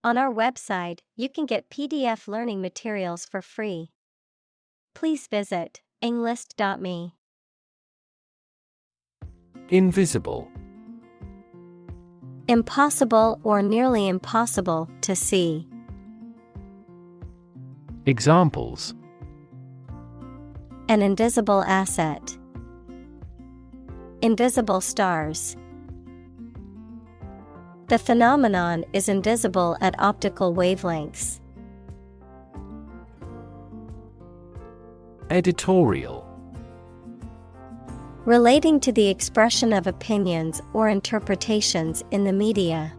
On our website, you can get PDF learning materials for free. Please visit englist.me. Invisible. Impossible or nearly impossible to see. Examples: An invisible asset. Invisible stars. The phenomenon is invisible at optical wavelengths. Editorial. Relating to the expression of opinions or interpretations in the media.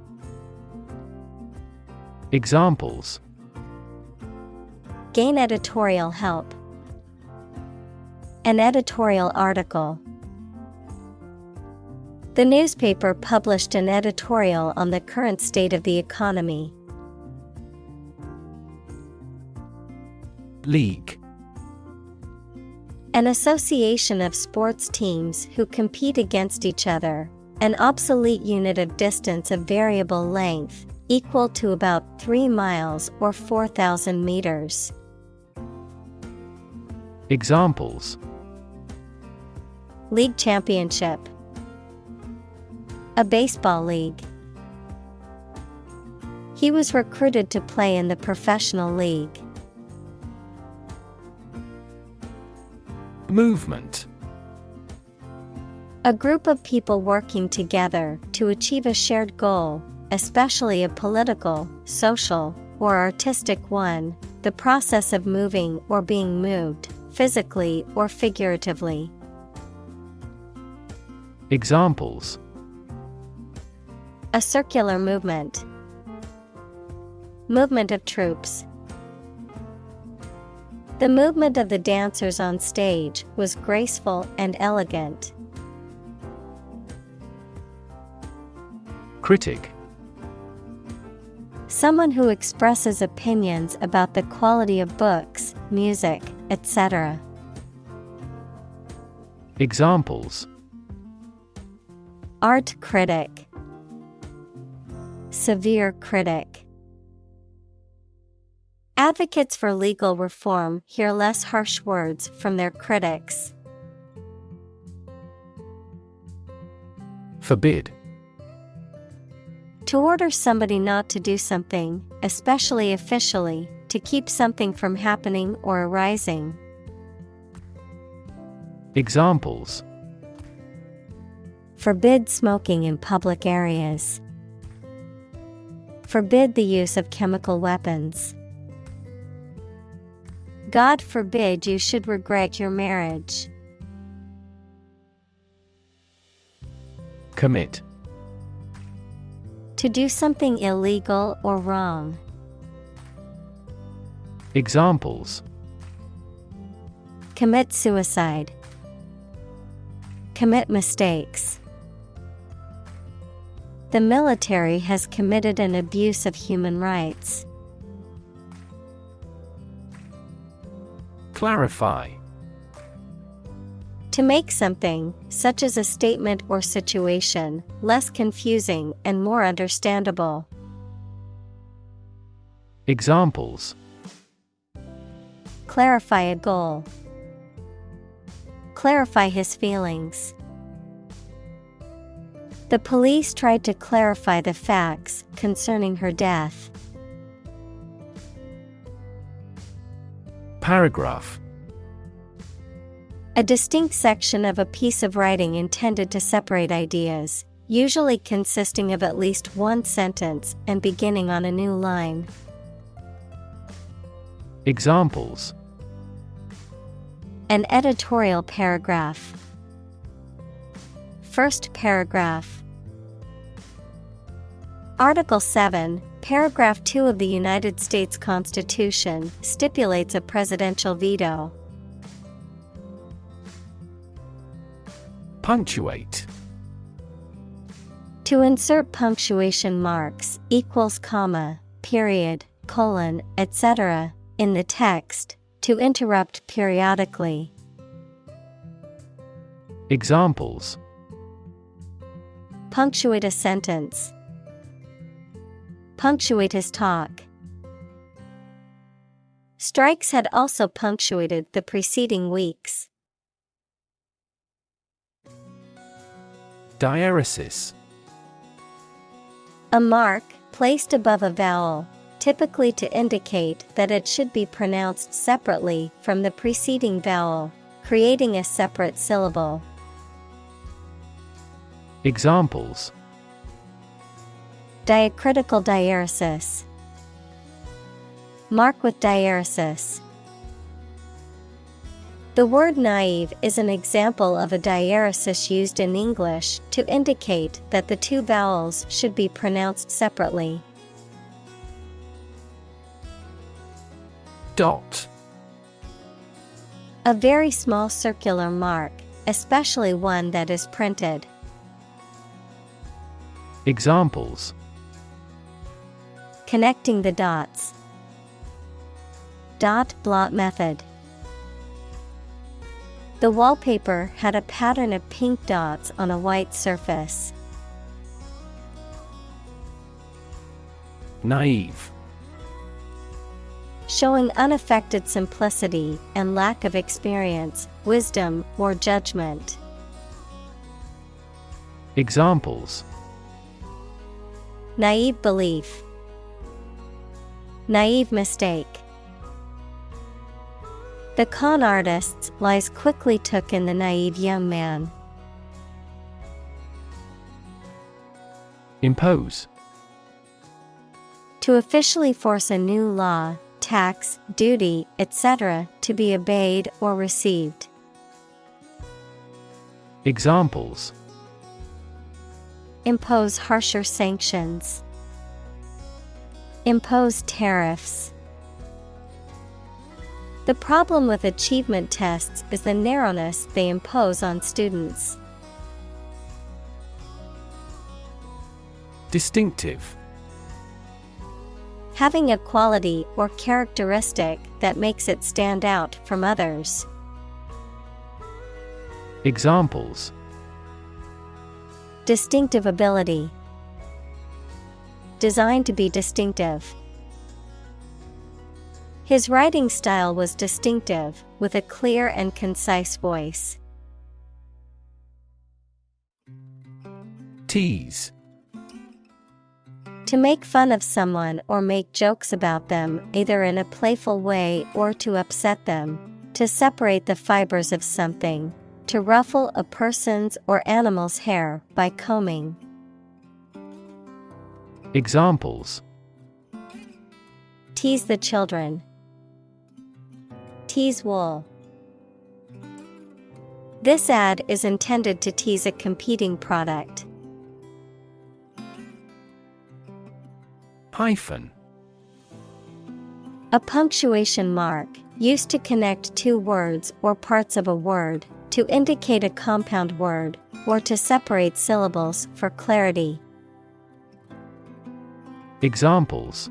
Examples: Gain editorial help. An editorial article. The newspaper published an editorial on the current state of the economy. League. An association of sports teams who compete against each other, an obsolete unit of distance of variable length, equal to about 3 miles or 4,000 meters. Examples: League championship. A baseball league. He was recruited to play in the professional league. Movement. A group of people working together to achieve a shared goal, especially a political, social, or artistic one, the process of moving or being moved, physically or figuratively. Examples: A circular movement. Movement of troops. The movement of the dancers on stage was graceful and elegant. Critic. Someone who expresses opinions about the quality of books, music, etc. Examples: Art critic. Severe critic. Advocates for legal reform hear less harsh words from their critics. Forbid. To order somebody not to do something, especially officially, to keep something from happening or arising. Examples: Forbid smoking in public areas. Forbid the use of chemical weapons. God forbid you should regret your marriage. Commit. To do something illegal or wrong. Examples: Commit suicide. Commit mistakes. The military has committed an abuse of human rights. Clarify. To make something, such as a statement or situation, less confusing and more understandable. Examples: Clarify a goal. Clarify his feelings. The police tried to clarify the facts concerning her death. Paragraph. A distinct section of a piece of writing intended to separate ideas, usually consisting of at least one sentence and beginning on a new line. Examples: An editorial paragraph. First paragraph. Article 7, Paragraph 2 of the United States Constitution stipulates a presidential veto. Punctuate. To insert punctuation marks, equals comma, period, colon, etc. in the text, to interrupt periodically. Examples: Punctuate a sentence. Punctuate his talk. Strikes had also punctuated the preceding weeks. Diaeresis. A mark placed above a vowel, typically to indicate that it should be pronounced separately from the preceding vowel, creating a separate syllable. Examples: Diacritical diaeresis. Mark with diaeresis. The word naive is an example of a diaeresis used in English to indicate that the two vowels should be pronounced separately. Dot. A very small circular mark, especially one that is printed. Examples: Connecting the dots. Dot blot method. The wallpaper had a pattern of pink dots on a white surface. Naive. Showing unaffected simplicity and lack of experience, wisdom, or judgment. Examples: Naive belief. Naive mistake. The con artist's lies quickly took in the naive young man. Impose. To officially force a new law, tax, duty, etc. to be obeyed or received. Examples: Impose harsher sanctions. Impose tariffs. The problem with achievement tests is the narrowness they impose on students. Distinctive. Having a quality or characteristic that makes it stand out from others. Examples: Distinctive ability. Designed to be distinctive. His writing style was distinctive, with a clear and concise voice. Tease. To make fun of someone or make jokes about them, either in a playful way or to upset them. To separate the fibers of something. To ruffle a person's or animal's hair by combing. Examples: Tease the children. Tease wool. This ad is intended to tease a competing product. Hyphen. A punctuation mark, used to connect two words or parts of a word, to indicate a compound word, or to separate syllables for clarity. Examples: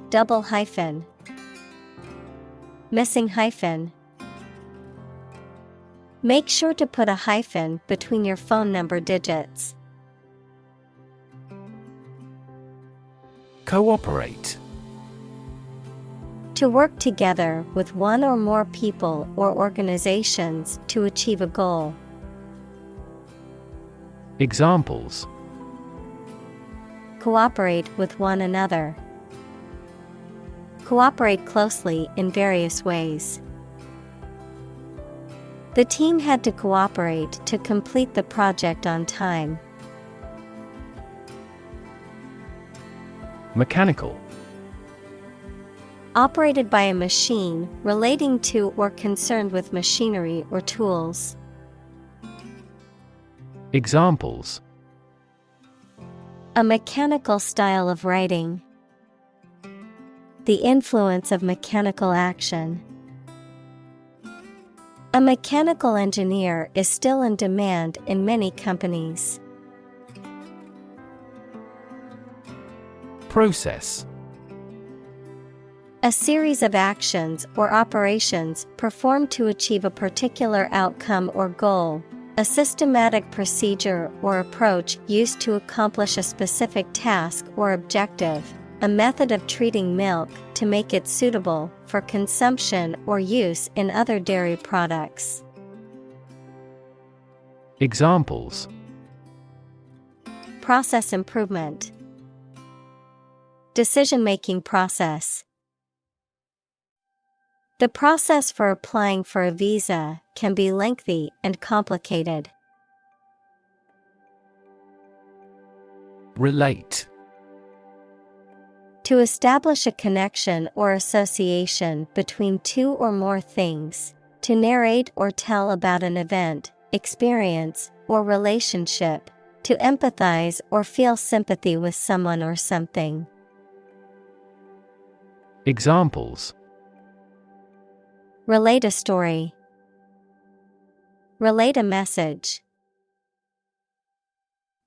Double hyphen. Missing hyphen. Make sure to put a hyphen between your phone number digits. Cooperate. To work together with one or more people or organizations to achieve a goal. Examples: Cooperate with one another. Cooperate closely in various ways. The team had to cooperate to complete the project on time. Mechanical. Operated by a machine, relating to or concerned with machinery or tools. Examples: A mechanical style of writing. The influence of mechanical action. A mechanical engineer is still in demand in many companies. Process. A series of actions or operations performed to achieve a particular outcome or goal, A systematic procedure or approach used to accomplish a specific task or objective, a method of treating milk to make it suitable for consumption or use in other dairy products. Examples: Process improvement. Decision-making process. The process for applying for a visa can be lengthy and complicated. Relate. To establish a connection or association between two or more things, to narrate or tell about an event, experience, or relationship, to empathize or feel sympathy with someone or something. Examples: Relate a story. Relate a message.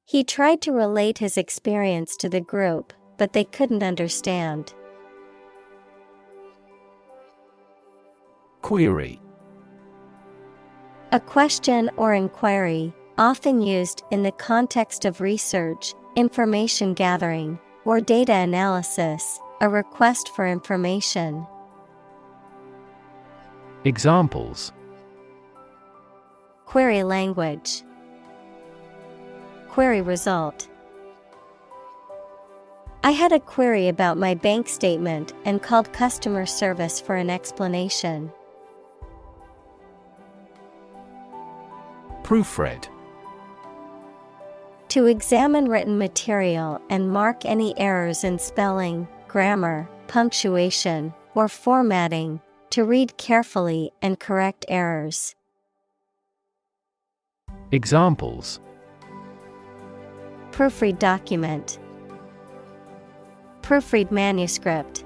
He tried to relate his experience to the group, but they couldn't understand. Query. A question or inquiry, often used in the context of research, information gathering, or data analysis, a request for information. Examples: Query language. Query result. I had a query about my bank statement and called customer service for an explanation. Proofread. To examine written material and mark any errors in spelling, grammar, punctuation, or formatting, to read carefully and correct errors. Examples: Proofread document. Proofread manuscript.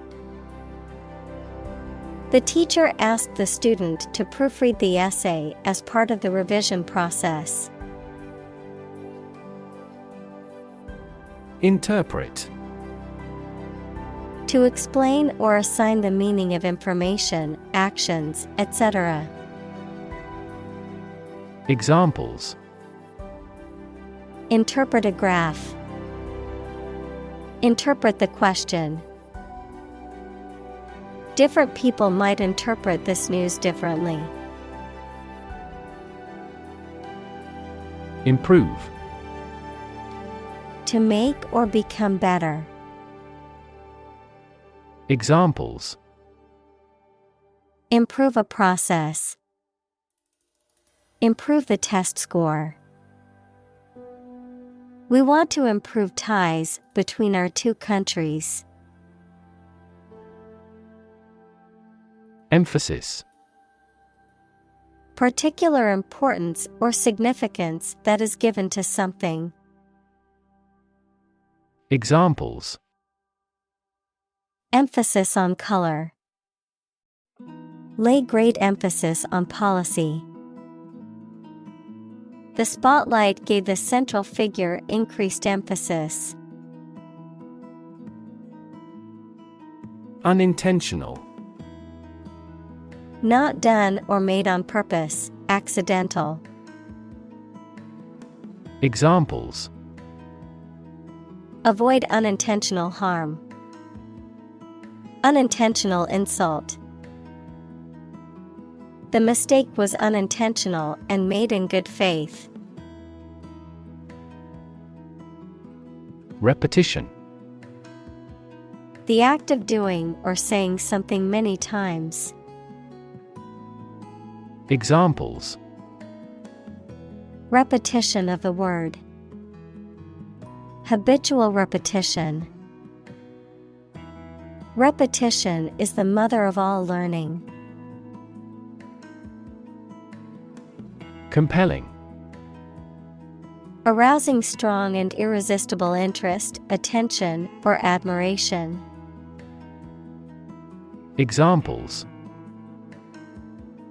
The teacher asked the student to proofread the essay as part of the revision process. Interpret. To explain or assign the meaning of information, actions, etc. Examples: Interpret a graph. Interpret the question. Different people might interpret this news differently. Improve. To make or become better. Examples: Improve a process. Improve the test score. We want to improve ties between our two countries. Emphasis. Particular importance or significance that is given to something. Examples: Emphasis on color. Lay great emphasis on policy. The spotlight gave the central figure increased emphasis. Unintentional. Not done or made on purpose, accidental. Examples: Avoid unintentional harm. Unintentional insult. The mistake was unintentional and made in good faith. Repetition. The act of doing or saying something many times. Examples: Repetition of the word. Habitual repetition. Repetition is the mother of all learning. Compelling. Arousing strong and irresistible interest, attention, or admiration. Examples: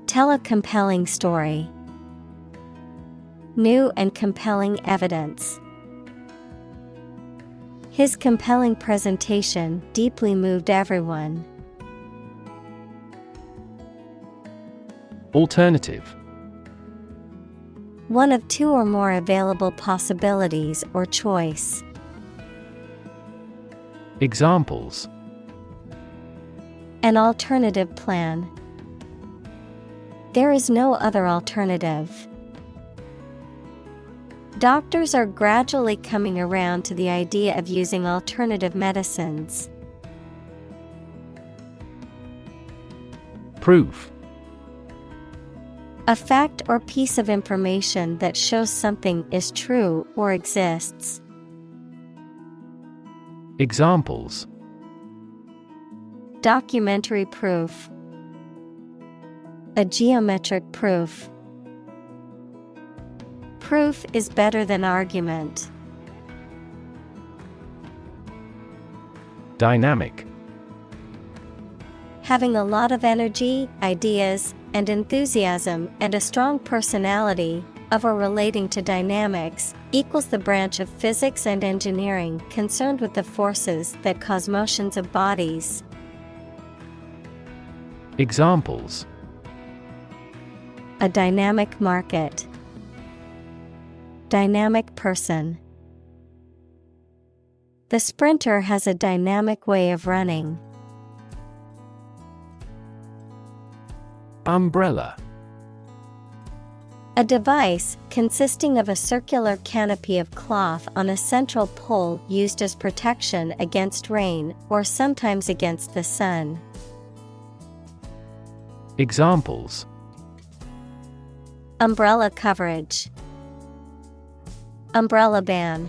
Tell a compelling story. New and compelling evidence. His compelling presentation deeply moved everyone. Alternative. One of two or more available possibilities or choice. Examples: An alternative plan. There is no other alternative. Doctors are gradually coming around to the idea of using alternative medicines. Proof. A fact or piece of information that shows something is true or exists. Examples: Documentary proof. A geometric proof. Proof is better than argument. Dynamic. Having a lot of energy, ideas, and enthusiasm and a strong personality, of or relating to dynamics, equals the branch of physics and engineering concerned with the forces that cause motions of bodies. Examples: A dynamic market. Dynamic person. The sprinter has a dynamic way of running. Umbrella. A device consisting of a circular canopy of cloth on a central pole used as protection against rain or sometimes against the sun. Examples: Umbrella coverage. Umbrella ban.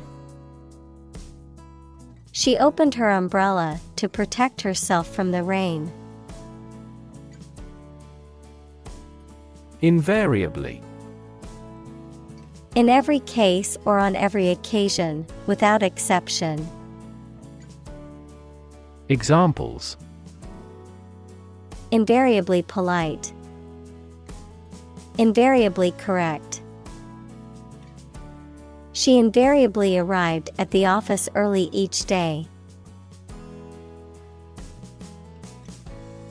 She opened her umbrella to protect herself from the rain. Invariably. In every case or on every occasion, without exception. Examples: Invariably polite. Invariably correct. She invariably arrived at the office early each day.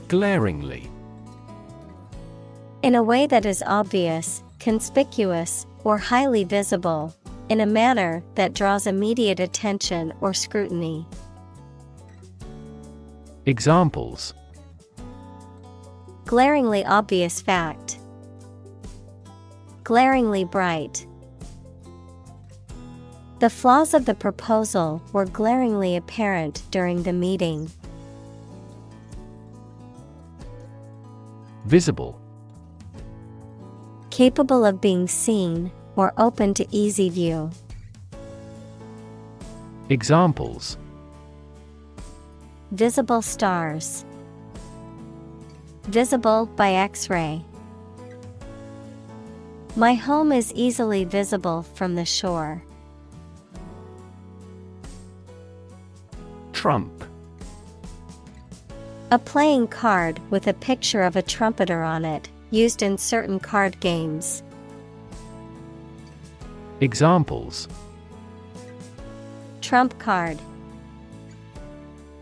Glaringly. In a way that is obvious, conspicuous, or highly visible, in a manner that draws immediate attention or scrutiny. Examples: Glaringly obvious fact. Glaringly bright. The flaws of the proposal were glaringly apparent during the meeting. Visible. Capable of being seen or open to easy view. Examples: Visible stars. Visible by X-ray. My home is easily visible from the shore. Trump. A playing card with a picture of a trumpeter on it, used in certain card games. Examples: Trump card.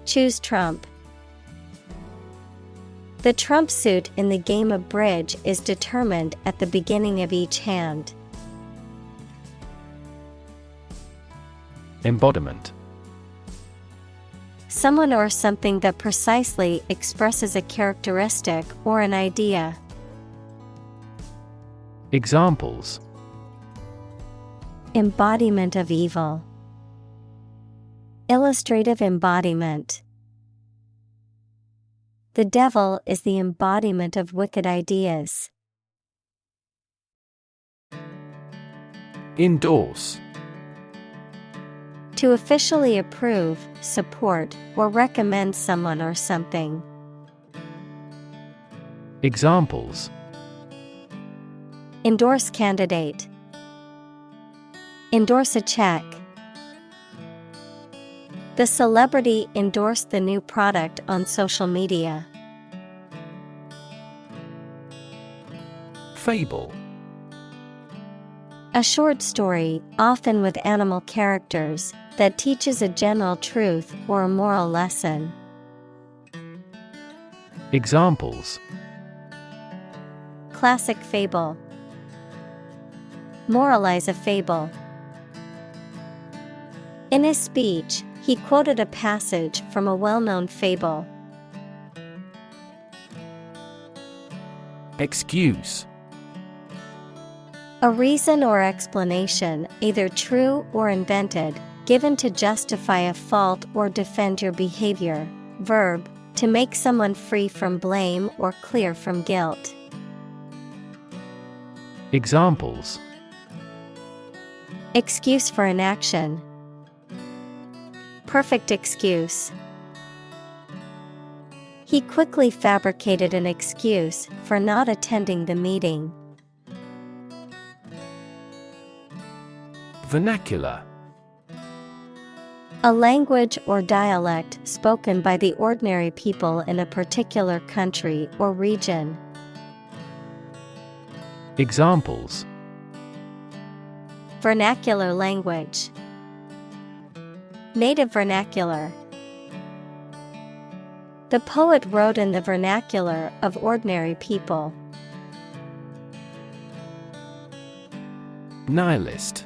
Choose Trump. The trump suit in the game of bridge is determined at the beginning of each hand. Embodiment. Someone or something that precisely expresses a characteristic or an idea. Examples: Embodiment of evil. Illustrative embodiment. The devil is the embodiment of wicked ideas. Endorse. To officially approve, support, or recommend someone or something. Examples: Endorse candidate. Endorse a check. The celebrity endorsed the new product on social media. Fable. A short story, often with animal characters, that teaches a general truth or a moral lesson. Examples: Classic fable. Moralize a fable. In his speech, he quoted a passage from a well-known fable. Excuse. A reason or explanation, either true or invented, given to justify a fault or defend your behavior. Verb, to make someone free from blame or clear from guilt. Examples. Excuse for inaction. Perfect excuse. He quickly fabricated an excuse for not attending the meeting. Vernacular. A language or dialect spoken by the ordinary people in a particular country or region. Examples. Vernacular language. Native vernacular. The poet wrote in the vernacular of ordinary people. Nihilist.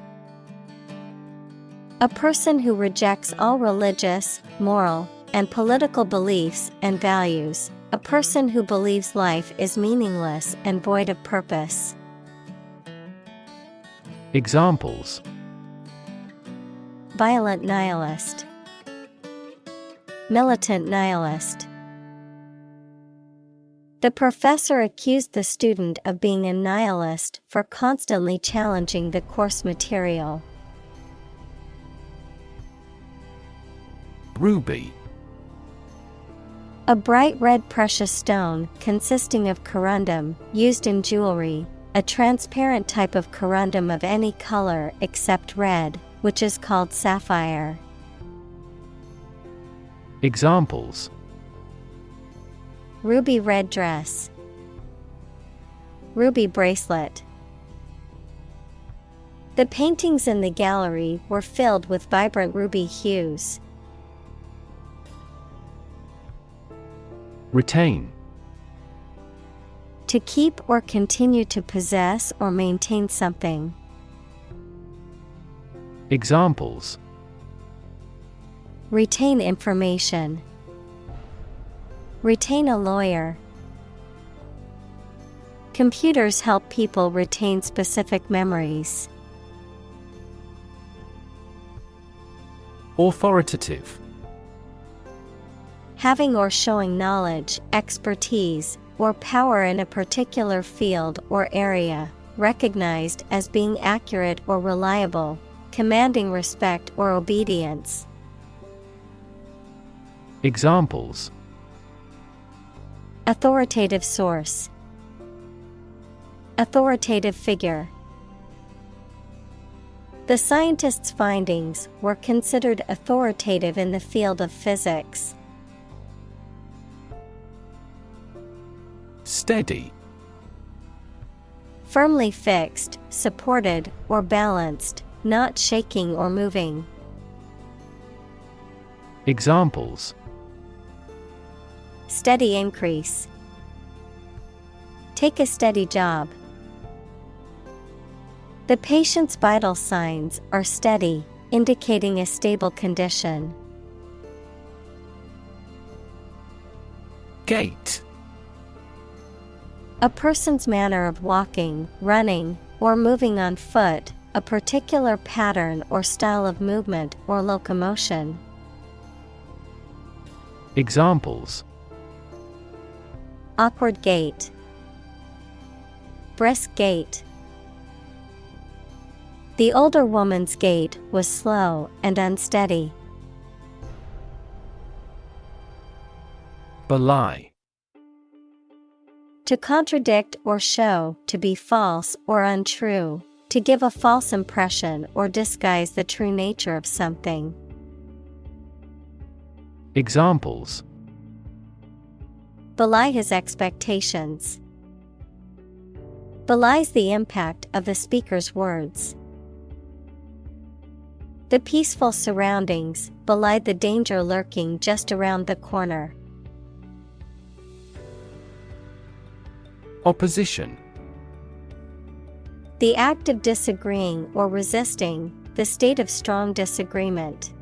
A person who rejects all religious, moral, and political beliefs and values. A person who believes life is meaningless and void of purpose. Examples. Violent nihilist. Militant nihilist. The professor accused the student of being a nihilist for constantly challenging the course material. Ruby. A bright red precious stone consisting of corundum, used in jewelry, a transparent type of corundum of any color except red, which is called sapphire. Examples. Ruby red dress. Ruby bracelet. The paintings in the gallery were filled with vibrant ruby hues. Retain. To keep or continue to possess or maintain something. Examples. Retain information. Retain a lawyer. Computers help people retain specific memories. Authoritative. Having or showing knowledge, expertise, or power in a particular field or area, recognized as being accurate or reliable, commanding respect or obedience. Examples. Authoritative source. Authoritative figure. The scientist's findings were considered authoritative in the field of physics. Steady. Firmly fixed, supported, or balanced, not shaking or moving. Examples. Steady increase. Take a steady job. The patient's vital signs are steady, indicating a stable condition. Gait. A person's manner of walking, running, or moving on foot, a particular pattern or style of movement or locomotion. Examples. Awkward gait. Brisk gait. The older woman's gait was slow and unsteady. Belie. To contradict or show to be false or untrue, to give a false impression or disguise the true nature of something. Examples. Belie his expectations. Belies the impact of the speaker's words. The peaceful surroundings belied the danger lurking just around the corner. Opposition. The act of disagreeing or resisting, the state of strong disagreement.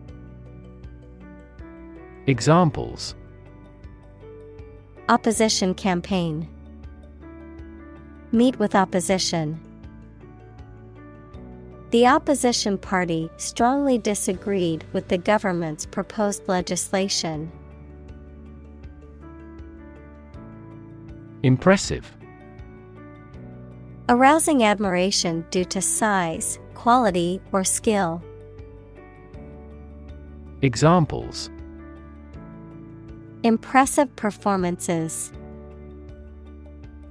Examples: Opposition campaign. Meet with opposition. The opposition party strongly disagreed with the government's proposed legislation. Impressive. Arousing admiration due to size, quality, or skill. Examples: Impressive performances.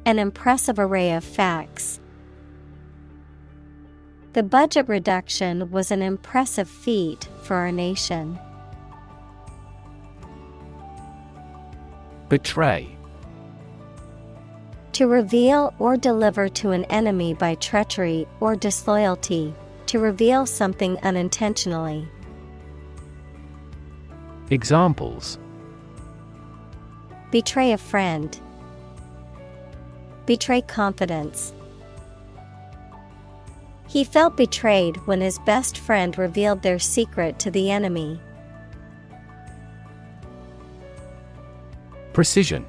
An impressive array of facts. The budget reduction was an impressive feat for our nation. Betray. To reveal or deliver to an enemy by treachery or disloyalty, to reveal something unintentionally. Examples: Betray a friend. Betray confidence. He felt betrayed when his best friend revealed their secret to the enemy. Precision.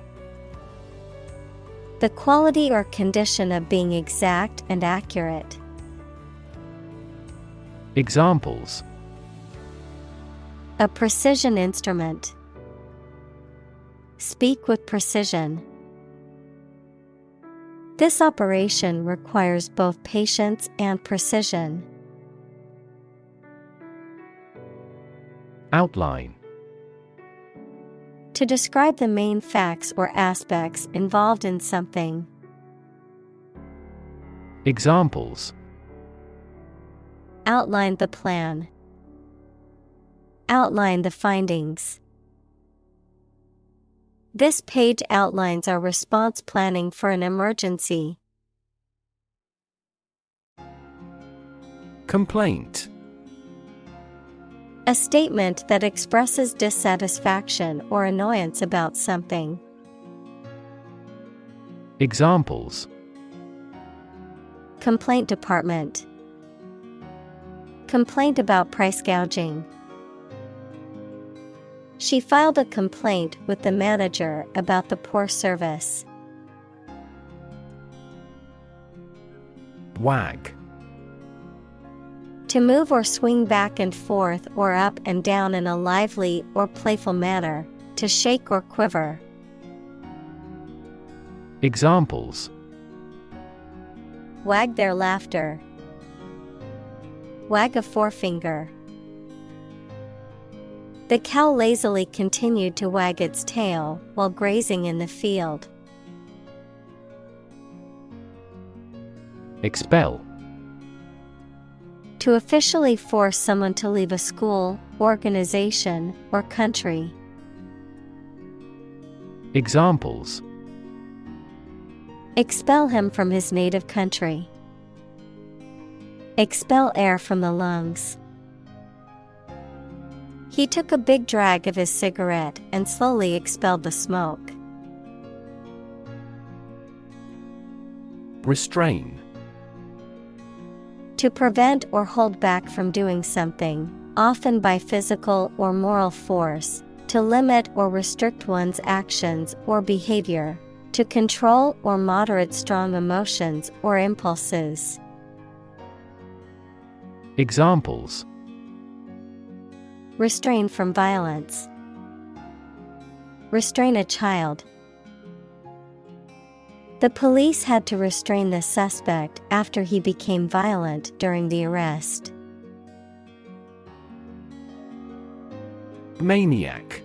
The quality or condition of being exact and accurate. Examples: A precision instrument. Speak with precision. This operation requires both patience and precision. Outline. To describe the main facts or aspects involved in something. Examples: Outline the plan. Outline the findings. This page outlines our response planning for an emergency. Complaint. A statement that expresses dissatisfaction or annoyance about something. Examples: Complaint department. Complaint about price gouging. She filed a complaint with the manager about the poor service. Wag. To move or swing back and forth or up and down in a lively or playful manner, to shake or quiver. Examples: Wag their laughter. Wag a forefinger. The cow lazily continued to wag its tail while grazing in the field. Expel. To officially force someone to leave a school, organization, or country. Examples: Expel him from his native country. Expel air from the lungs. He took a big drag of his cigarette and slowly expelled the smoke. Restrain. To prevent or hold back from doing something, often by physical or moral force, to limit or restrict one's actions or behavior, to control or moderate strong emotions or impulses. Examples: Restrain from violence. Restrain a child. The police had to restrain the suspect after he became violent during the arrest. Maniac.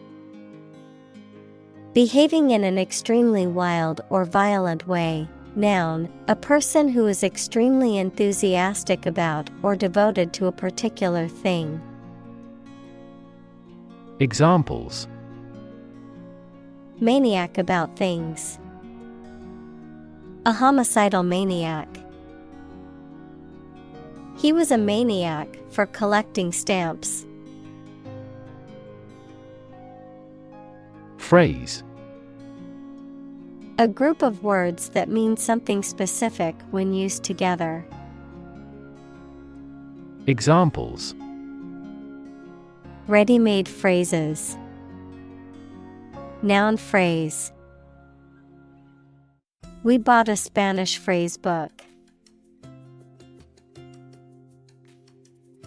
Behaving in an extremely wild or violent way. Noun, a person who is extremely enthusiastic about or devoted to a particular thing. Examples: Maniac about things. A homicidal maniac. He was a maniac for collecting stamps. Phrase. A group of words that mean something specific when used together. Examples. Ready-made phrases. Noun phrase. We bought a Spanish phrase book.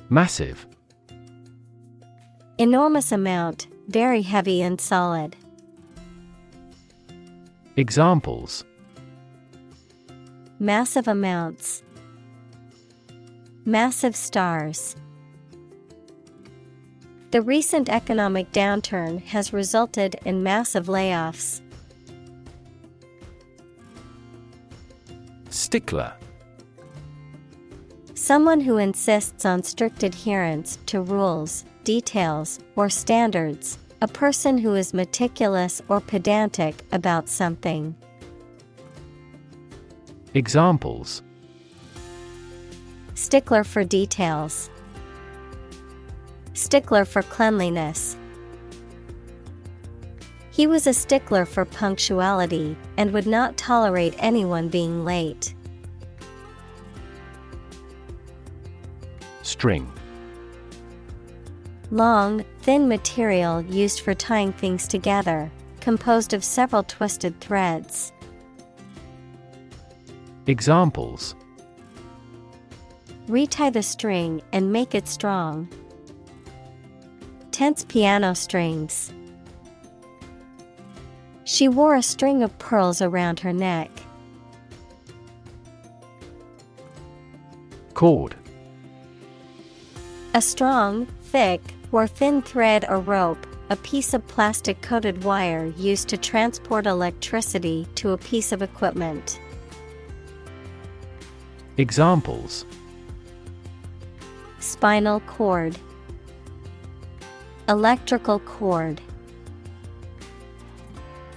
Massive. Enormous amount, very heavy and solid. Examples. Massive amounts. Massive stars. The recent economic downturn has resulted in massive layoffs. Stickler. Someone who insists on strict adherence to rules, details, or standards. A person who is meticulous or pedantic about something. Examples. Stickler for details. Stickler for cleanliness. He was a stickler for punctuality and would not tolerate anyone being late. String. Long, thin material used for tying things together, composed of several twisted threads. Examples. Retie the string and make it strong. Tense piano strings. She wore a string of pearls around her neck. Cord. A strong, thick, or thin thread or rope, a piece of plastic-coated wire used to transport electricity to a piece of equipment. Examples. Spinal cord. Electrical cord.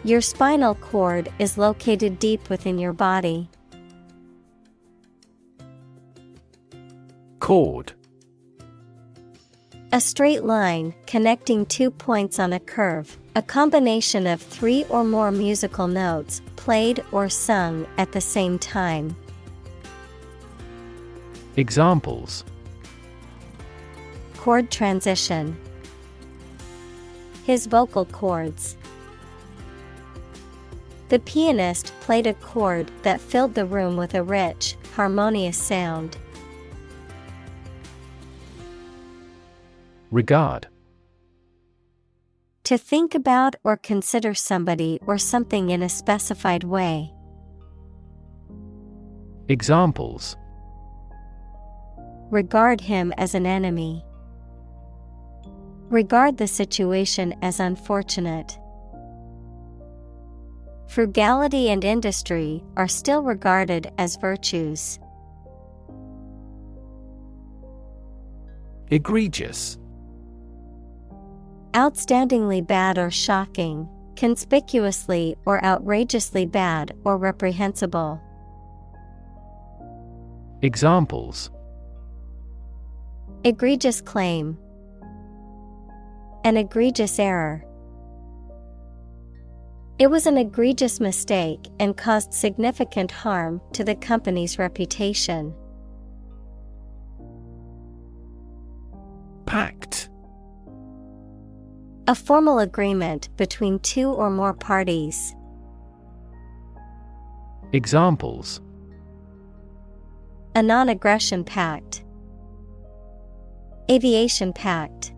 Your spinal cord is located deep within your body. Chord. A straight line connecting 2 points on a curve, a combination of 3 or more musical notes played or sung at the same time. Examples. Chord transition. His vocal cords. The pianist played a chord that filled the room with a rich, harmonious sound. Regard. To think about or consider somebody or something in a specified way. Examples. Regard him as an enemy. Regard the situation as unfortunate. Frugality and industry are still regarded as virtues. Egregious. Outstandingly bad or shocking, conspicuously or outrageously bad or reprehensible. Examples. Egregious claim. An egregious error. It was an egregious mistake and caused significant harm to the company's reputation. Pact. A formal agreement between 2 or more parties. Examples. A non-aggression pact. Aviation pact.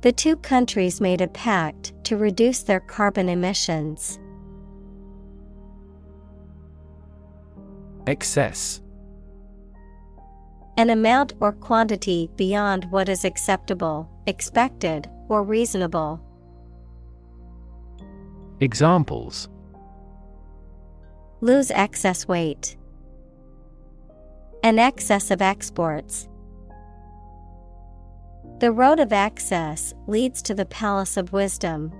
The 2 countries made a pact to reduce their carbon emissions. Excess. An amount or quantity beyond what is acceptable, expected, or reasonable. Examples. Lose excess weight. An excess of exports. The road of access leads to the palace of wisdom.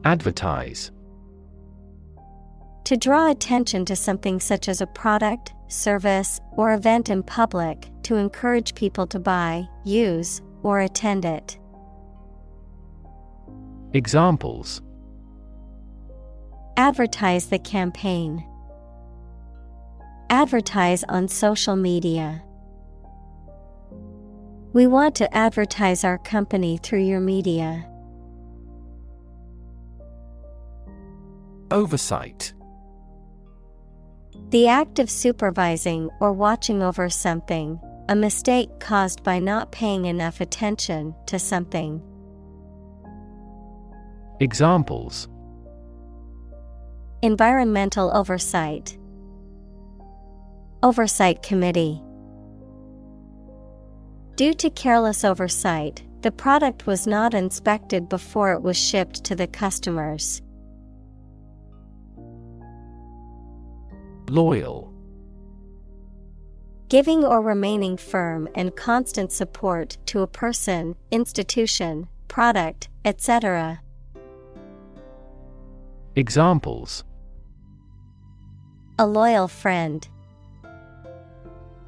Advertise. To draw attention to something such as a product, service, or event in public to encourage people to buy, use, or attend it. Examples. Advertise the campaign. Advertise on social media. We want to advertise our company through your media. Oversight. The act of supervising or watching over something, a mistake caused by not paying enough attention to something. Examples: Environmental oversight. Oversight committee. Due to careless oversight, the product was not inspected before it was shipped to the customers. Loyal. Giving or remaining firm and constant support to a person, institution, product, etc. Examples: A loyal friend.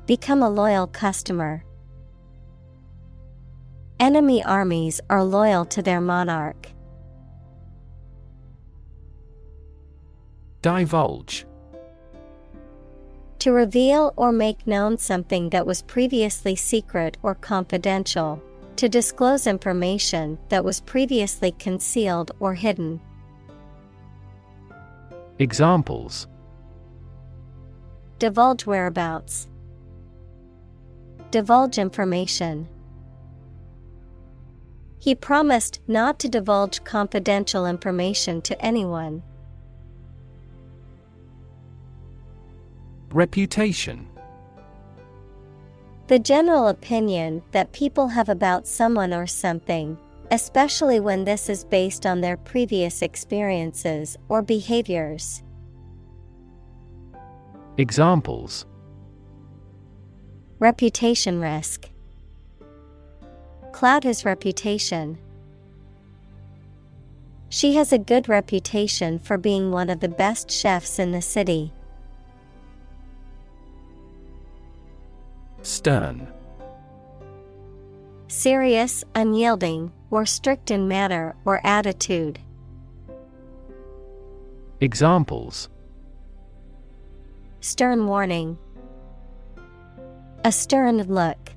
Become a loyal customer. Enemy armies are loyal to their monarch. Divulge. To reveal or make known something that was previously secret or confidential. To disclose information that was previously concealed or hidden. Examples: Divulge whereabouts. Divulge information. He promised not to divulge confidential information to anyone. Reputation. The general opinion that people have about someone or something, especially when this is based on their previous experiences or behaviors. Examples: Reputation risk. Cloud his reputation. She has a good reputation for being one of the best chefs in the city. Stern. Serious, unyielding, or strict in manner or attitude. Examples: Stern warning. A stern look.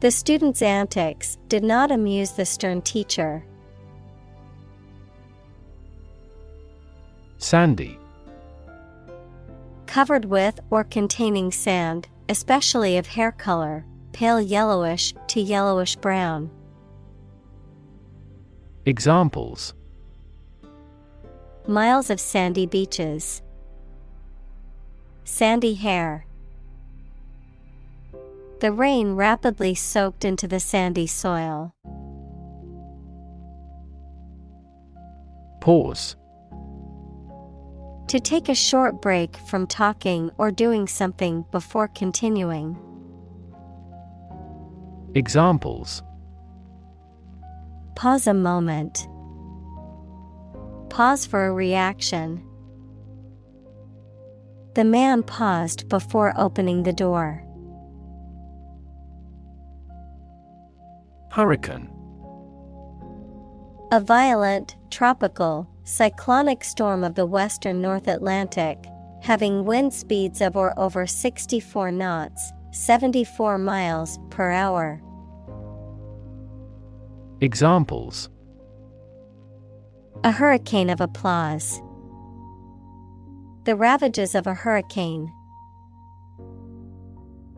The student's antics did not amuse the stern teacher. Sandy. Covered with or containing sand, especially of hair color, pale yellowish to yellowish brown. Examples: Miles of sandy beaches. Sandy hair. The rain rapidly soaked into the sandy soil. Pause. To take a short break from talking or doing something before continuing. Examples: Pause a moment. Pause for a reaction. The man paused before opening the door. Hurricane. A violent, tropical, cyclonic storm of the western North Atlantic, having wind speeds of or over 64 knots, 74 miles per hour. Examples: A hurricane of applause. The ravages of a hurricane.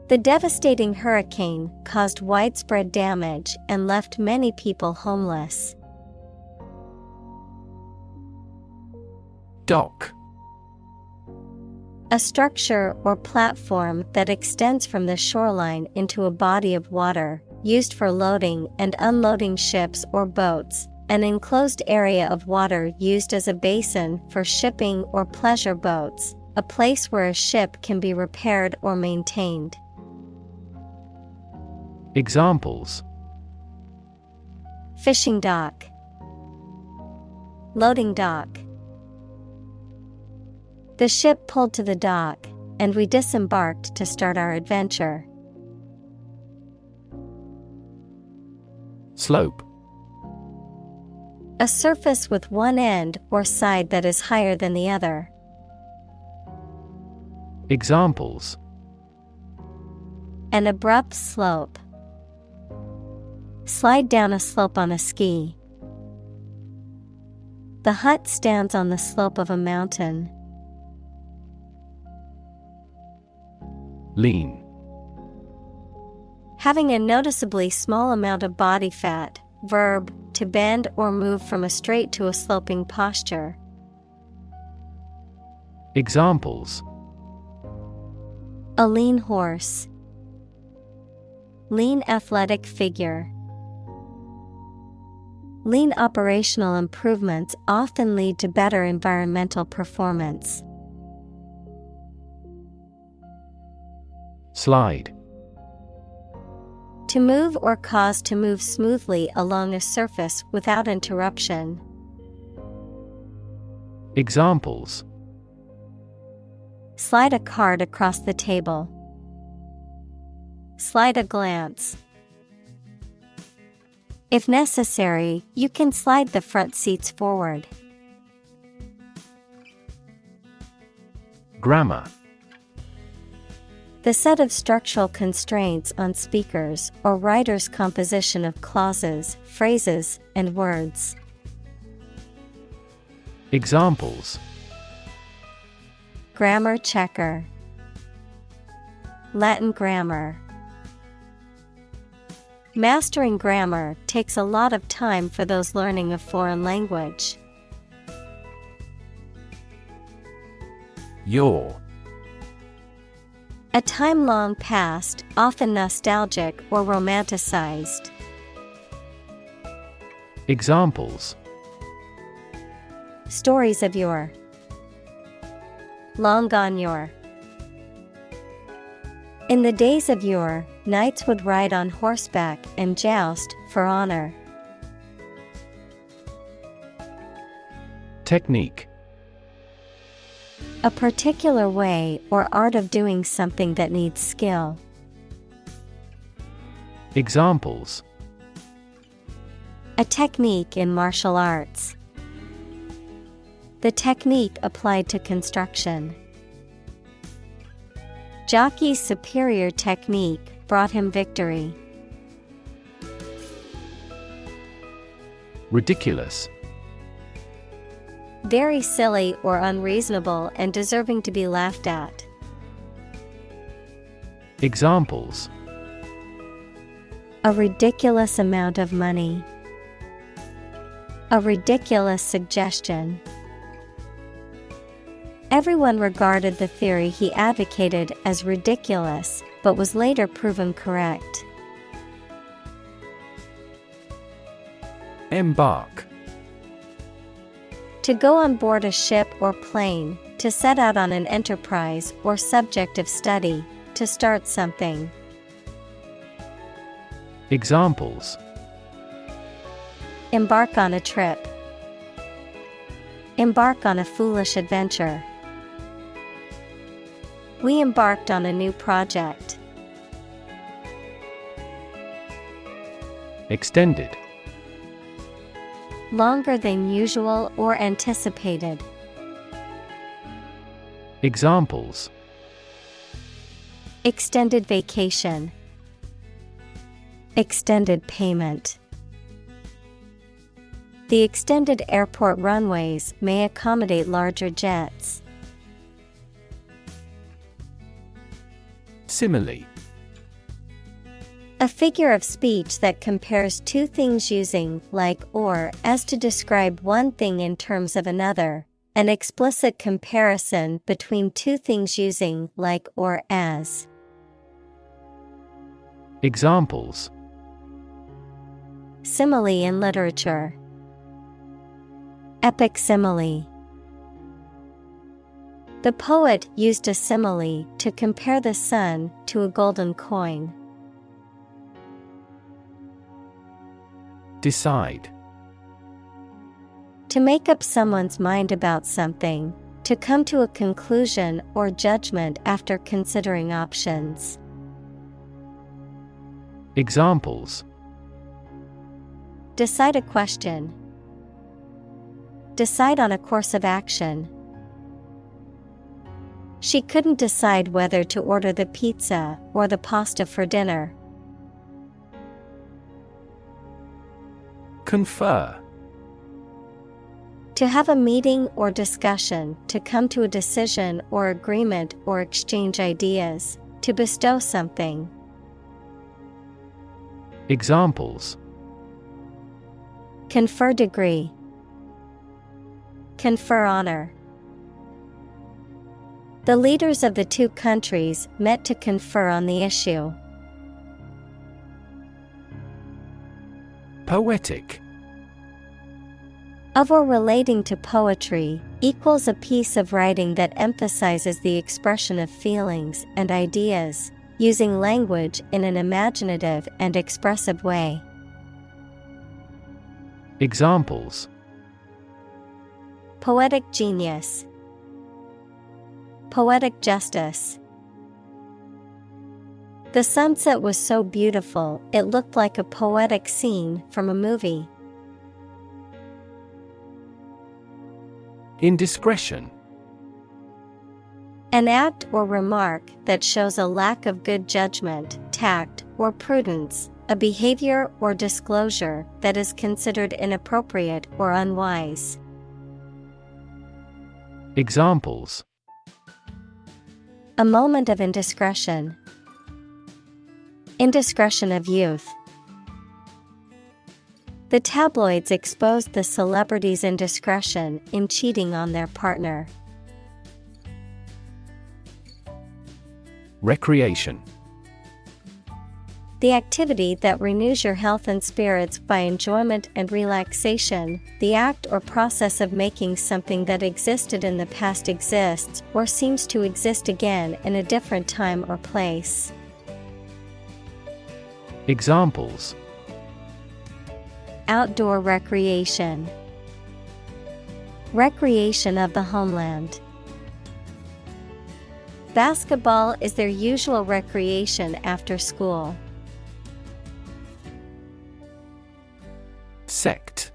The devastating hurricane caused widespread damage and left many people homeless. Dock. A structure or platform that extends from the shoreline into a body of water, used for loading and unloading ships or boats, an enclosed area of water used as a basin for shipping or pleasure boats, a place where a ship can be repaired or maintained. Examples: Fishing dock. Loading dock. The ship pulled to the dock, and we disembarked to start our adventure. Slope. A surface with one end or side that is higher than the other. Examples: an abrupt slope. Slide down a slope on a ski. The hut stands on the slope of a mountain. Lean. Having a noticeably small amount of body fat. Verb, to bend or move from a straight to a sloping posture. Examples: a lean horse. Lean athletic figure. Lean operational improvements often lead to better environmental performance. Slide. To move or cause to move smoothly along a surface without interruption. Examples: slide a card across the table. Slide a glance. If necessary, you can slide the front seats forward. Grammar. The set of structural constraints on speakers or writers' composition of clauses, phrases, and words. Examples: grammar checker. Latin grammar. Mastering grammar takes a lot of time for those learning a foreign language. Yore. A time long past, often nostalgic or romanticized. Examples: stories of yore. Long gone yore. In the days of yore, knights would ride on horseback and joust for honor. Technique. A particular way or art of doing something that needs skill. Examples: a technique in martial arts. The technique applied to construction. Jockey's superior technique brought him victory. Ridiculous. Very silly or unreasonable and deserving to be laughed at. Examples: a ridiculous amount of money. A ridiculous suggestion. Everyone regarded the theory he advocated as ridiculous, but was later proven correct. Embark. To go on board a ship or plane, to set out on an enterprise or subject of study, to start something. Examples: embark on a trip. Embark on a foolish adventure. We embarked on a new project. Extended. Longer than usual or anticipated. Examples: extended vacation. Extended payment. The extended airport runways may accommodate larger jets. Simile. A figure of speech that compares two things using like or as to describe one thing in terms of another. An explicit comparison between two things using like or as. Examples: simile in literature. Epic simile. The poet used a simile to compare the sun to a golden coin. Decide. To make up someone's mind about something, to come to a conclusion or judgment after considering options. Examples: decide a question. Decide on a course of action. She couldn't decide whether to order the pizza or the pasta for dinner. Confer. To have a meeting or discussion, to come to a decision or agreement or exchange ideas, to bestow something. Examples: Confer degree. Confer honor. The leaders of the two countries met to confer on the issue. Poetic. Of or relating to poetry, equals a piece of writing that emphasizes the expression of feelings and ideas, using language in an imaginative and expressive way. Examples: Poetic genius. Poetic justice. The sunset was so beautiful, it looked like a poetic scene from a movie. Indiscretion. An act or remark that shows a lack of good judgment, tact, or prudence, a behavior or disclosure that is considered inappropriate or unwise. Examples: A moment of indiscretion. Indiscretion of youth. The tabloids exposed the celebrity's indiscretion in cheating on their partner. Recreation. The activity that renews your health and spirits by enjoyment and relaxation, the act or process of making something that existed in the past exists or seems to exist again in a different time or place. Examples: Outdoor recreation. Recreation of the homeland. Basketball is their usual recreation after school. Sect.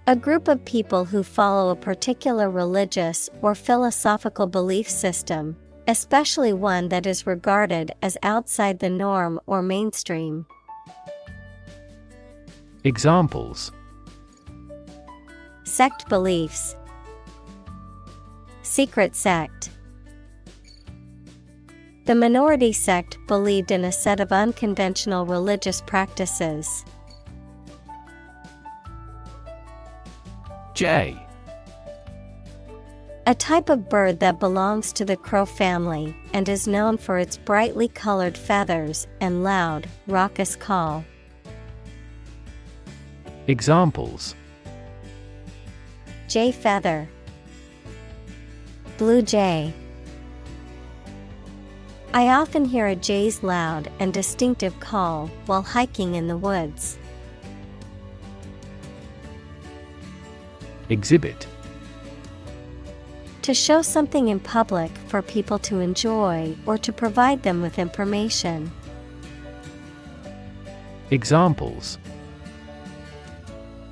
A group of people who follow a particular religious or philosophical belief system, especially one that is regarded as outside the norm or mainstream. Examples: Sect beliefs. Secret sect. The minority sect believed in a set of unconventional religious practices. Jay. A type of bird that belongs to the crow family and is known for its brightly colored feathers and loud, raucous call. Examples: Jay feather. Blue jay. I often hear a jay's loud and distinctive call while hiking in the woods. Exhibit. To show something in public for people to enjoy or to provide them with information. Examples: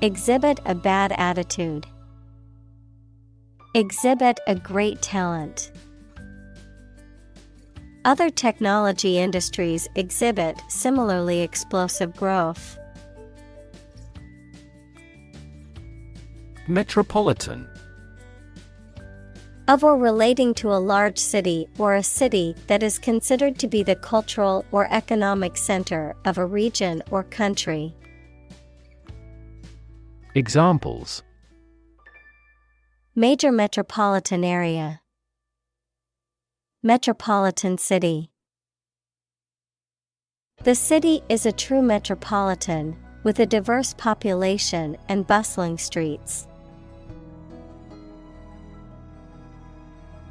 Exhibit a bad attitude. Exhibit a great talent. Other technology industries exhibit similarly explosive growth. Metropolitan. Of or relating to a large city or a city that is considered to be the cultural or economic center of a region or country. Examples: Major metropolitan area. Metropolitan city. The city is a true metropolitan, with a diverse population and bustling streets.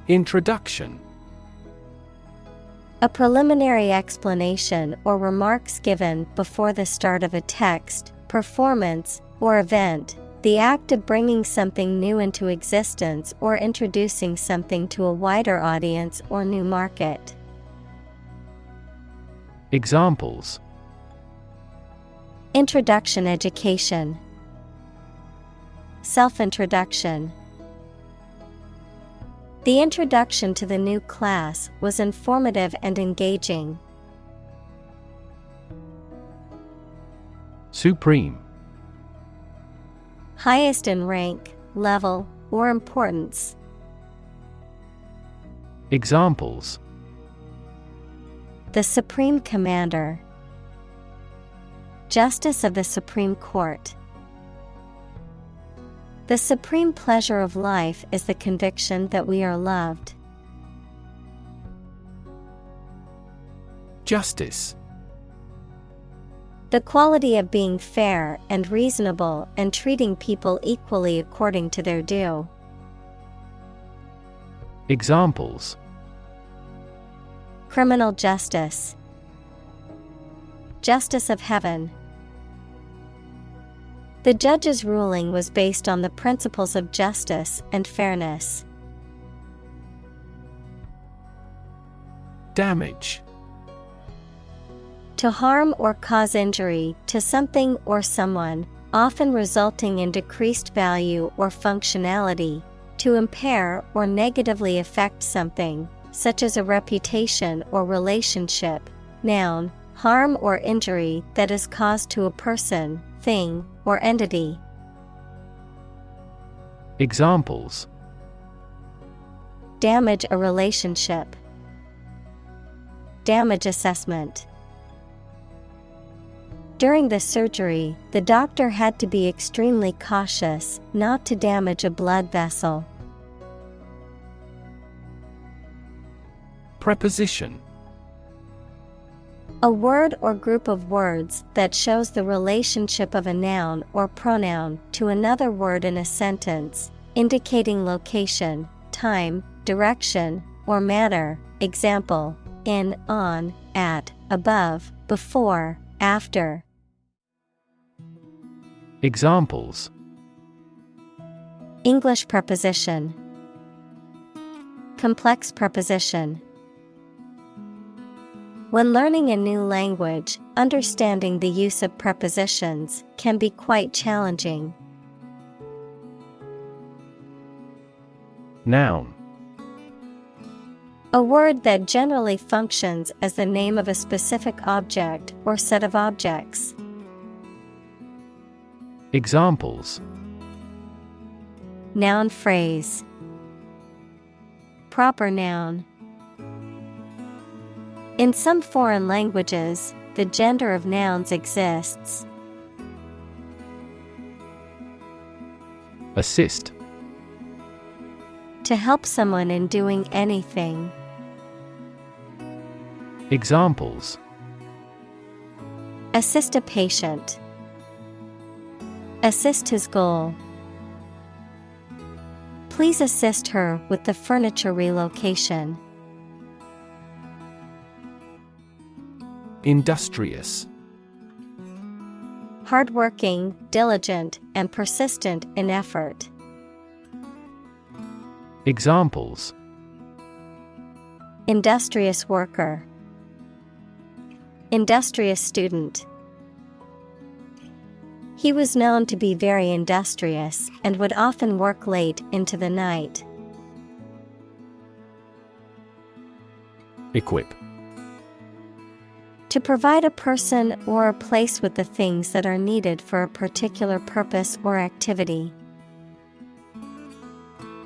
Introduction. A preliminary explanation or remarks given before the start of a text, performance, or event, the act of bringing something new into existence or introducing something to a wider audience or new market. Examples: Introduction education. Self-introduction. The introduction to the new class was informative and engaging. Supreme. Highest in rank, level, or importance. Examples: The Supreme Commander. Justice of the Supreme Court. The supreme pleasure of life is the conviction that we are loved. Justice. The quality of being fair and reasonable and treating people equally according to their due. Examples: Criminal justice. Justice of heaven. The judge's ruling was based on the principles of justice and fairness. Damage. To harm or cause injury to something or someone, often resulting in decreased value or functionality, to impair or negatively affect something, such as a reputation or relationship. Noun, harm or injury that is caused to a person, thing, or entity. Examples: Damage a relationship. Damage assessment. During the surgery, the doctor had to be extremely cautious not to damage a blood vessel. Preposition. A word or group of words that shows the relationship of a noun or pronoun to another word in a sentence, indicating location, time, direction, or manner. Example: in, on, at, above, before, after. Examples: English preposition. Complex preposition. When learning a new language, understanding the use of prepositions can be quite challenging. Noun. A word that generally functions as the name of a specific object or set of objects. Examples: Noun phrase. Proper noun. In some foreign languages, the gender of nouns exists. Assist. To help someone in doing anything. Examples: Assist a patient. Assist his goal. Please assist her with the furniture relocation. Industrious. Hardworking, diligent, and persistent in effort. Examples: Industrious worker. Industrious student. He was known to be very industrious and would often work late into the night. Equip. To provide a person or a place with the things that are needed for a particular purpose or activity.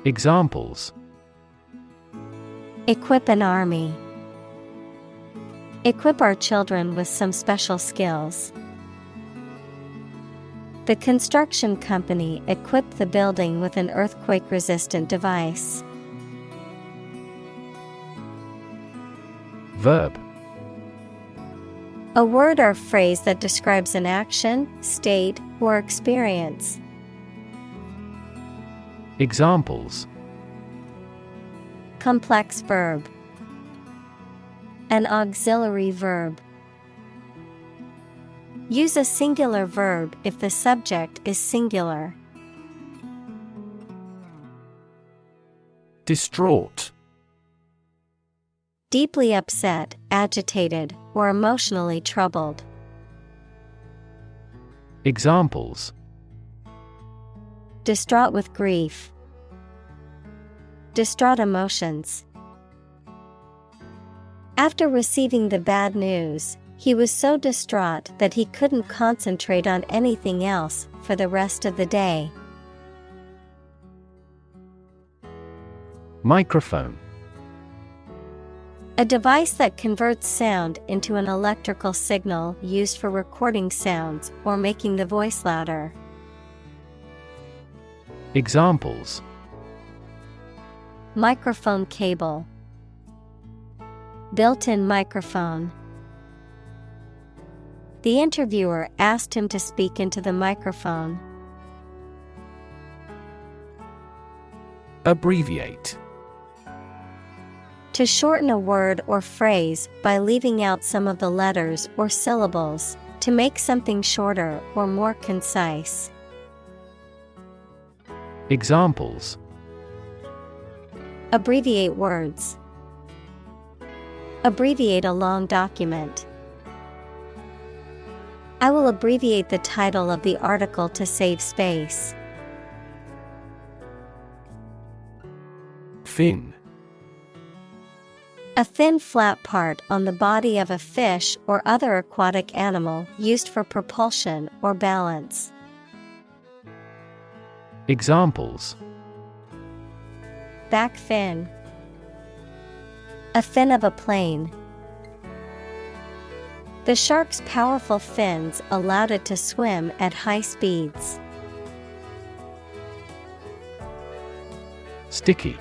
Examples: Equip an army. Equip our children with some special skills. The construction company equipped the building with an earthquake-resistant device. Verb. A word or phrase that describes an action, state, or experience. Examples: Complex verb. An auxiliary verb. Use a singular verb if the subject is singular. Distraught. Deeply upset, agitated, or emotionally troubled. Examples: Distraught with grief. distraught emotions. After receiving the bad news, he was so distraught that he couldn't concentrate on anything else for the rest of the day. Microphone. A device that converts sound into an electrical signal used for recording sounds or making the voice louder. Examples: Microphone cable. Built-in microphone. The interviewer asked him to speak into the microphone. Abbreviate. To shorten a word or phrase by leaving out some of the letters or syllables, to make something shorter or more concise. Examples: Abbreviate words. Abbreviate a long document. I will abbreviate the title of the article to save space. Fin. A thin flat part on the body of a fish or other aquatic animal used for propulsion or balance. Examples: Back fin. A fin of a plane. The shark's powerful fins allowed it to swim at high speeds. Sticky.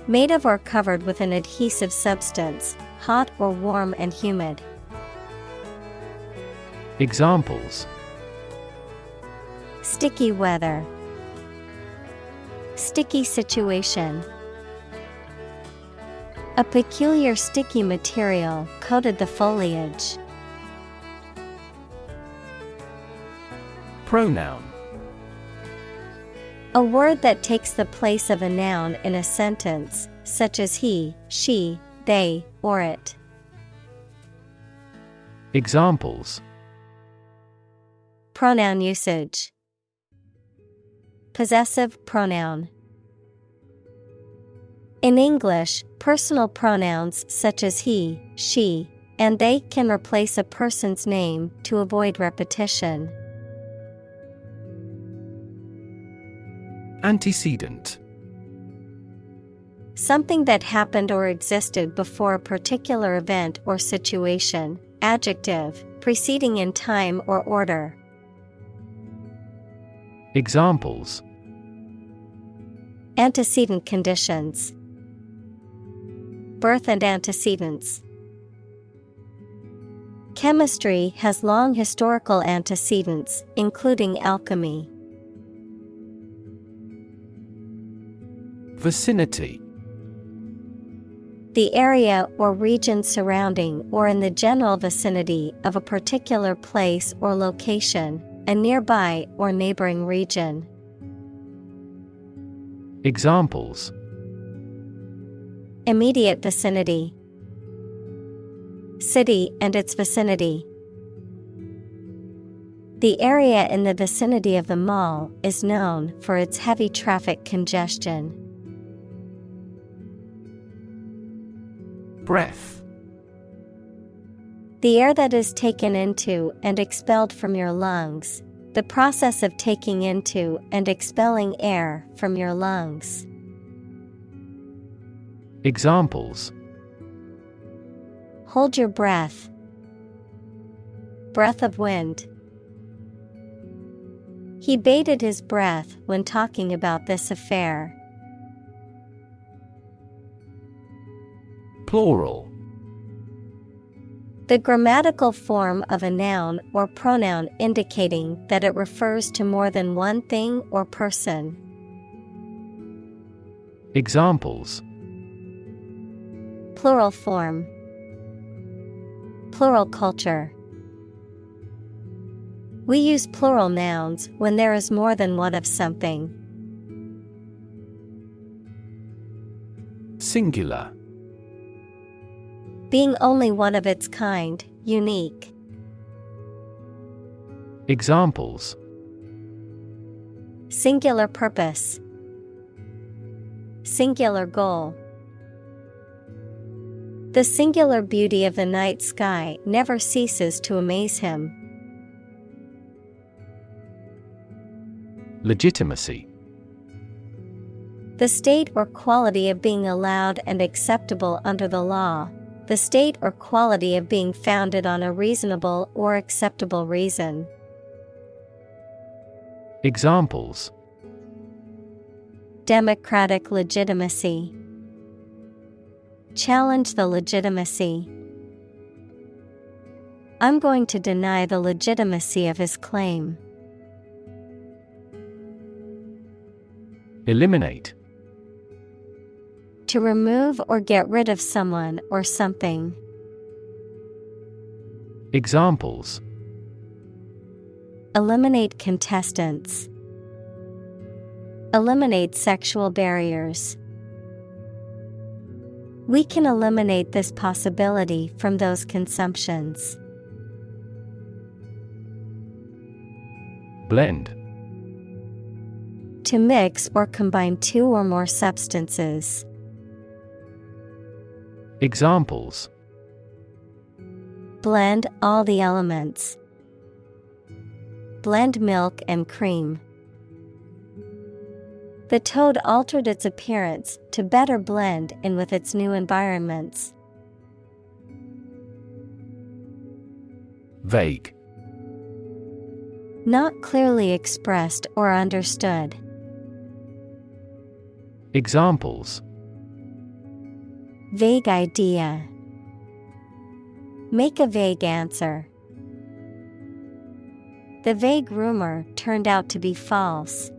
Made of or covered with an adhesive substance, hot or warm and humid. Examples: Sticky weather. Sticky situation. A peculiar sticky material coated the foliage. Pronoun. A word that takes the place of a noun in a sentence, such as he, she, they, or it. Examples: Pronoun usage. Possessive pronoun. In English, personal pronouns such as he, she, and they can replace a person's name to avoid repetition. Antecedent. Something that happened or existed before a particular event or situation. Adjective, preceding in time or order. Examples: Antecedent conditions. Birth and antecedents. Chemistry has long historical antecedents, including alchemy. Vicinity. The area or region surrounding or in the general vicinity of a particular place or location, a nearby or neighboring region. Examples: Immediate vicinity. City and its vicinity. The area in the vicinity of the mall is known for its heavy traffic congestion. Breath. The air that is taken into and expelled from your lungs. The process of taking into and expelling air from your lungs. Examples: Hold your breath. Breath of wind. He bated his breath when talking about this affair. Plural. The grammatical form of a noun or pronoun indicating that it refers to more than one thing or person. Examples: Plural form. Plural culture. We use plural nouns when there is more than one of something. Singular. Being only one of its kind, unique. Examples: Singular purpose. Singular goal. The singular beauty of the night sky never ceases to amaze him. Legitimacy. The state or quality of being allowed and acceptable under the law. The state or quality of being founded on a reasonable or acceptable reason. Examples: Democratic legitimacy. Challenge the legitimacy. I'm going to deny the legitimacy of his claim. Eliminate. To remove or get rid of someone or something. Examples: Eliminate contestants. Eliminate sexual barriers. We can eliminate this possibility from those consumptions. Blend. To mix or combine two or more substances. Examples: Blend all the elements. Blend milk and cream. The toad altered its appearance to better blend in with its new environments. Vague. Not clearly expressed or understood. Examples: Vague idea. Make a vague answer. The vague rumor turned out to be false.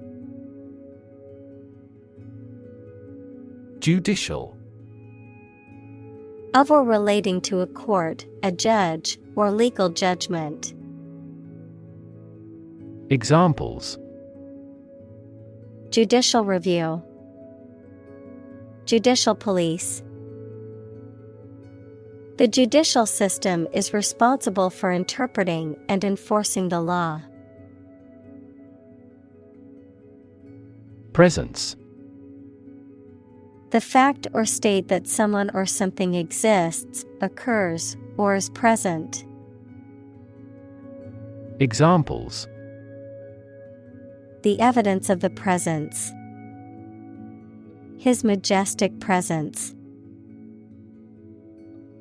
Judicial. Of or relating to a court, a judge, or legal judgment. Examples: Judicial review. Judicial police. The judicial system is responsible for interpreting and enforcing the law. Presence. The fact or state that someone or something exists, occurs, or is present. Examples: The evidence of the presence. His majestic presence.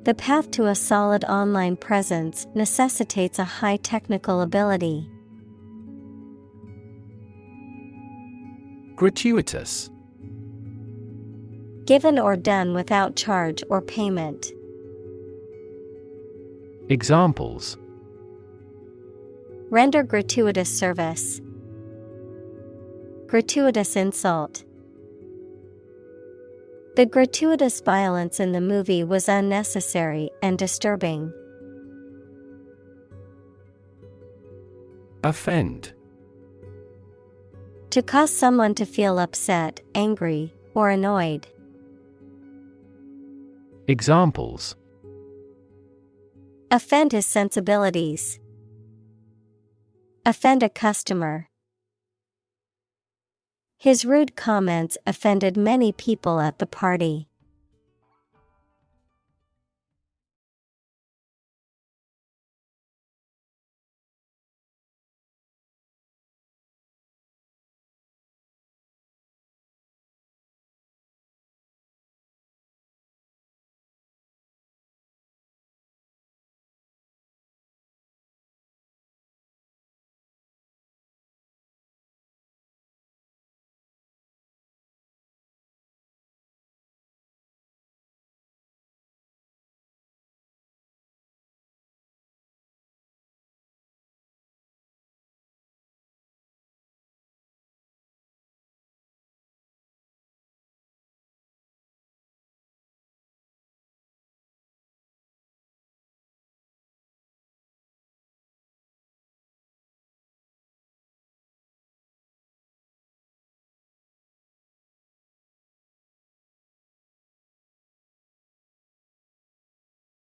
The path to a solid online presence necessitates a high technical ability. Gratuitous. Given or done without charge or payment. Examples: Render gratuitous service. Gratuitous insult. The gratuitous violence in the movie was unnecessary and disturbing. Offend. To cause someone to feel upset, angry, or annoyed. Examples: Offend his sensibilities. Offend a customer. His rude comments offended many people at the party.